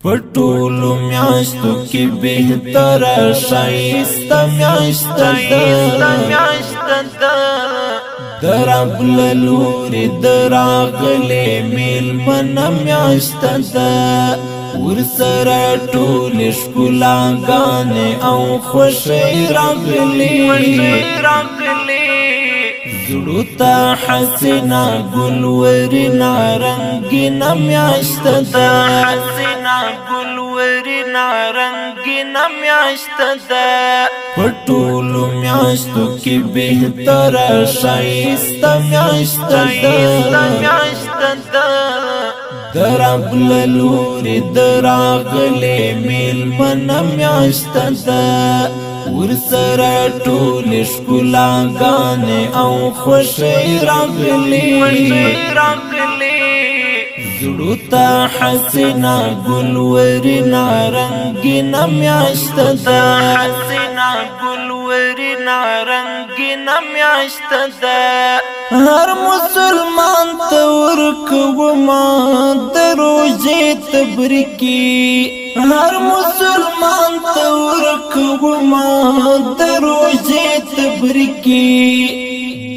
پټولو میاشتو کې بهتر شایسته میاشته درب للوري دراغلي میلمنه میاشته ده ورسره ټول ښکلاګانې او خوښۍ راغلي زړو ته حسینه ګلورینه رنګینه میاشته ده په ټولو میاشتو کې بهتره ښایسته میاشته ده د رب له لورې د راغلې میلمنه میاشته ده ورسره ټولې ښکلاګانې او خوښۍ راغلي زړو ته حسینه ګلورینه رنګینه میاشته ده هر مسلمان ته ورکوما د روژې تبریکي هر مسلمان ته ورکوما د روژې تبریکي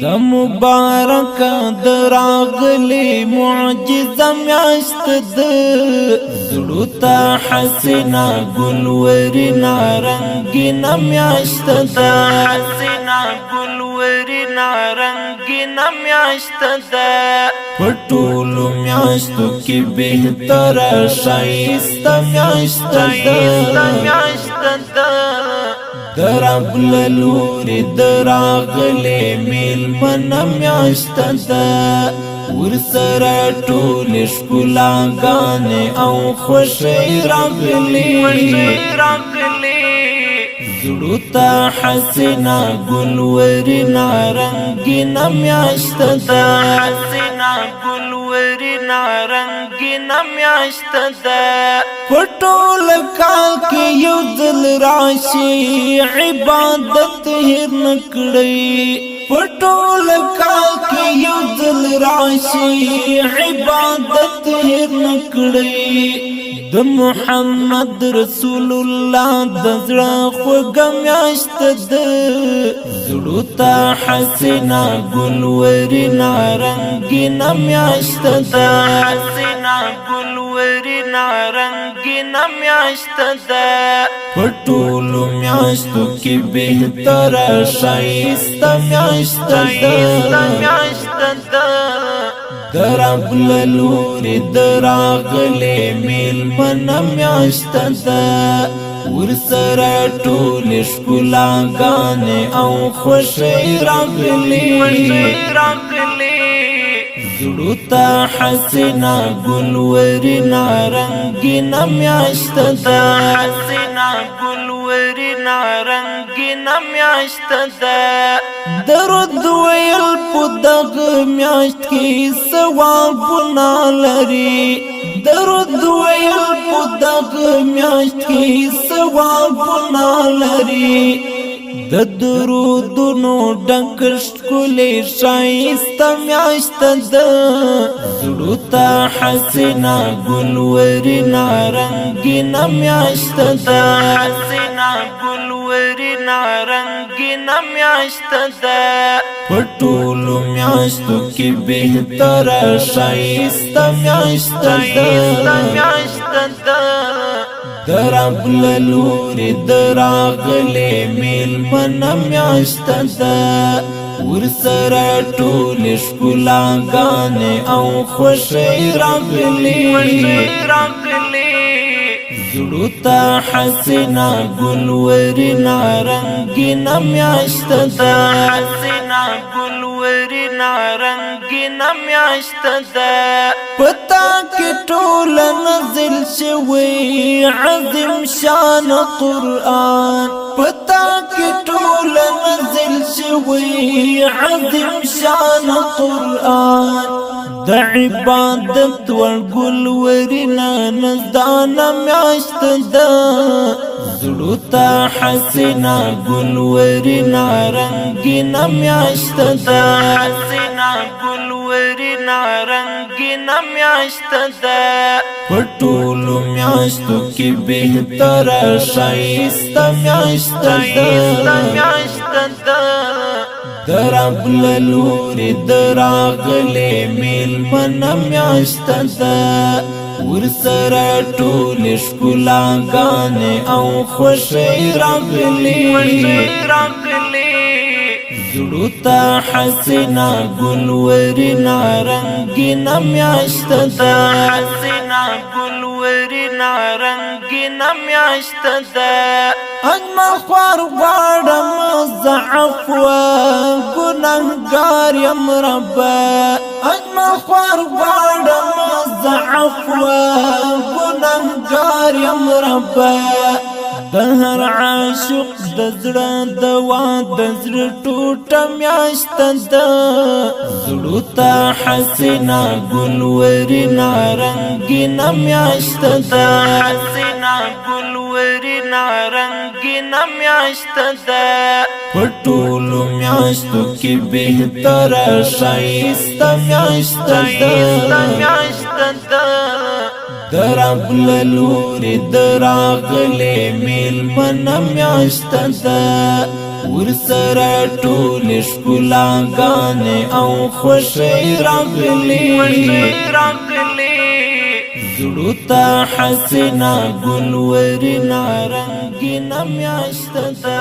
د مبارک د راغلي معجزه میاشته ده زړو ته حسینه ګلورینه رنګینه میاشته ده په ټولو میاشتو کې بهتره ښایسته میاشته ده د رب له لورې د راغلې میلمنه میاشته ده ورسره ټولې ښکلاګانې او خوښۍ راغلي زړو ته حسینه ګلورینه رنګینه میاشته ده په ټول کال کې یو ځل راشي عبادت هېر نه کړئ په ټول کال کې یو ځل راشي عبادت هېر نه کړئ د محمد رسول الله د زړه خوږه میاشته ده زړو ته حسینه ګلورینه رنګینه میاشته ده په ټولو میاشتو کې بهتره ښایسته میاشته ده د رب له لورې د راغلې میلمنه میاشته ده ورسره ټولې ښکلاګانې او خوښۍ راغلي زړو ته حسینه ګلورینه رنګینه میاشته ده درود ویل په دغه میاشت کې ثوابونه لري درود ویل په دغه میاشت کې ثوابونه لري د درودونو ډک ښکلې ښایسته میاشته ده زړو ته حسینه ګلورینه رنګینه میاشته ده په ټولو میاشتو کې بهتره ښایسته میاشته ده د رب له لورې د راغلې میلمنه میاشته ده ورسره ټولې ښکلاګانې او خوښۍ راغلي زړو ته حسینه ګلورینه رنګینه میاشته ده پتا کې ټول نازل شوی عظیم شان قرآن پتا کې ټول نازل شوی عظیم شان قرآن د عبادت ورګل ورینه نزدانه میاشته ده زړو ته حسینا ګلورنا رنگینا میاشت ده حسینا ګلورنا رنگینا میاشت ده پټولو میاشتو کې بهتره شایسته میاشت ده درب للوري دراغلي میلمن میاشت ده ورسره ټول ښکلاګانې او خوښۍ راغلي زړو ته حسینا ګلورنا رنگینا میاشت ده حسینا ګلورنا رنگینا میاشت ده اجمل خوار غواړم ضعف و ګناهګار یم ربه اجمل خوار غواړم ضعف و ګناهګار یم ربه د هر عاشق د زړه دوا د زړه ټوټه میاشت ده زړو ته حسینا ګلورنا رنگینا میاشت ده حسینا ګلورنا رنگینا میاشت ده پټولو میاشتو کې بهتره شایسته میاشت ده درب للوري دراغلي میلمن میاشت ده ورسره ټول ښکلاګانې او خوښۍ راغلي زړو ته حسینا ګلورنا رنگینا میاشت ده